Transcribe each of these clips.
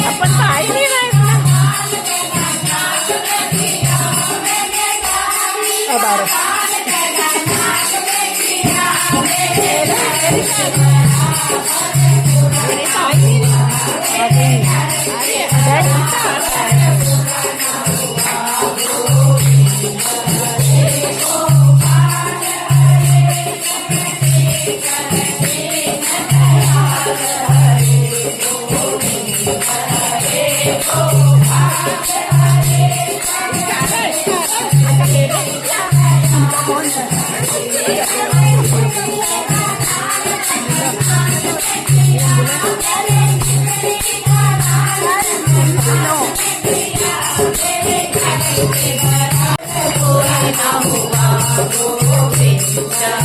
आपण पाहिली नाही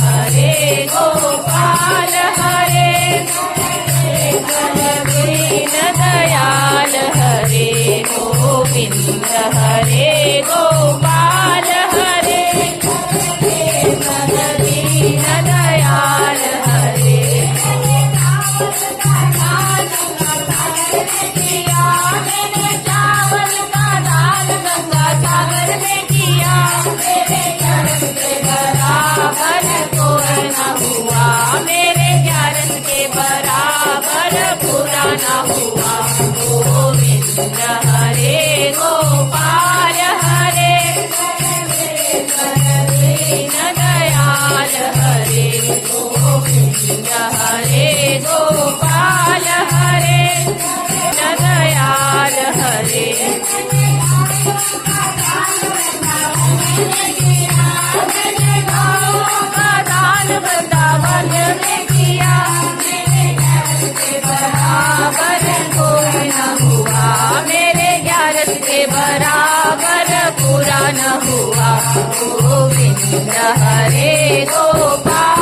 हरे गोपाल हरे दीन दयाल हरे गोविंद हरे गोपाल हरे दीन दयाल हरे मैंने चावल का दाल गंगा सागर में किया मेरे ज्ञान के बराबर कोई न हुआ मेरे ज्ञान के बराबर पूरा न हुआ गोविंद हरे गोपाल हरे दीन दयाल हरे गोविंद हरे गोपाल हरे दीन दयाल हरे वृंदावन में किया मेरे ज्ञान के बराबर कोई न हुआ मेरे ज्ञान के बराबर पूरा न हुआ गोविंद हरे गोपाल